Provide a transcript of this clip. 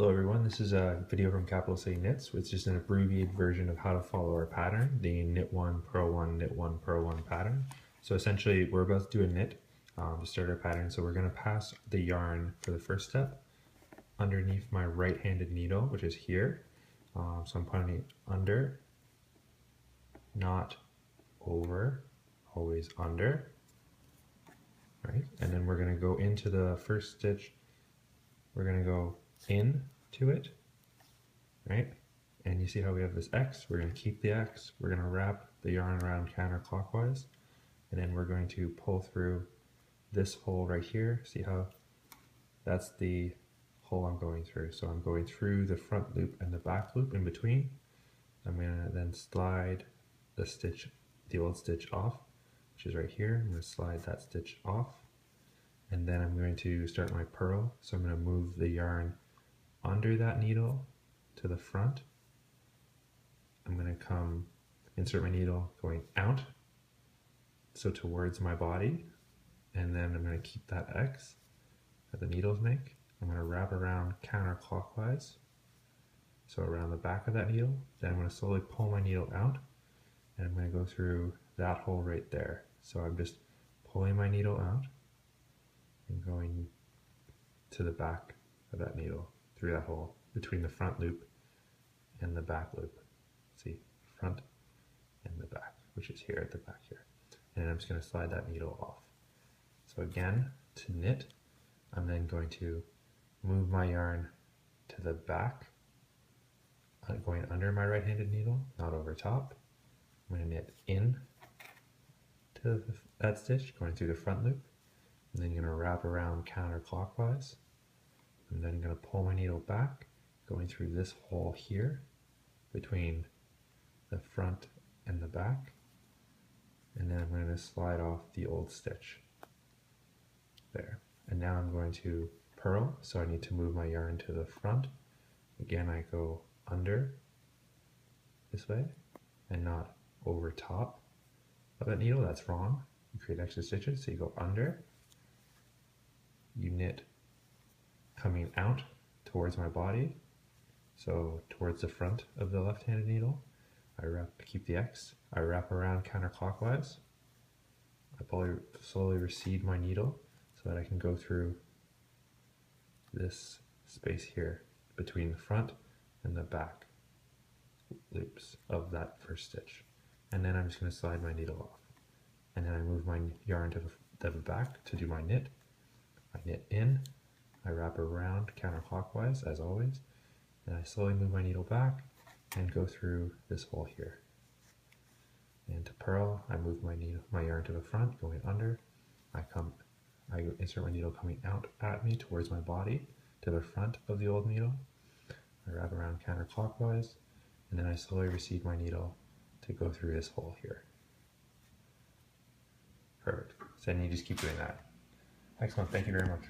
Hello everyone, this is a video from Capital City Knits, which is an abbreviated version of how to follow our pattern, the knit 1, purl 1, knit 1, purl 1 pattern. So essentially we're about to do a knit to start our pattern, so we're going to pass the yarn for the first step underneath my right-handed needle, which is here. So I'm putting it under, not over, always under, right? And then we're going to go into the first stitch, we're going to go in to it, right? And you see how we have this X, we're going to keep the X, we're going to wrap the yarn around counterclockwise, and then we're going to pull through this hole right here. See how that's the hole I'm going through. So I'm going through the front loop and the back loop in between. I'm going to then slide the stitch, the old stitch off, which is right here. I'm going to slide that stitch off, and then I'm going to start my purl. So I'm going to move the yarn under that needle to the front. I'm going to come insert my needle going out, so towards my body, and then I'm going to keep that X that the needles make. I'm going to wrap around counterclockwise, so around the back of that needle. Then I'm going to slowly pull my needle out, and I'm going to go through that hole right there. So I'm just pulling my needle out and going to the back of that needle through that hole between the front loop and the back loop. See, front and the back, which is here at the back here. And I'm just going to slide that needle off. So again, to knit, I'm then going to move my yarn to the back, going under my right-handed needle, not over top. I'm going to knit in to that stitch, going through the front loop, and then going to wrap around counterclockwise. I'm then going to pull my needle back, going through this hole here between the front and the back, and then I'm going to slide off the old stitch there. And now I'm going to purl, so I need to move my yarn to the front. Again, I go under this way and not over top of that needle. That's wrong. You create extra stitches, so you go under, you knit coming out towards my body, so towards the front of the left-handed needle. Keep the X, I wrap around counterclockwise, I slowly recede my needle so that I can go through this space here between the front and the back loops of that first stitch. And then I'm just going to slide my needle off. And then I move my yarn to the back to do my knit. I knit in, I wrap around counterclockwise as always, and I slowly move my needle back and go through this hole here. And to purl, I move my yarn to the front, going under. I insert my needle coming out at me towards my body to the front of the old needle. I wrap around counterclockwise, and then I slowly recede my needle to go through this hole here. Perfect. So then you just keep doing that. Excellent. Thank you very much.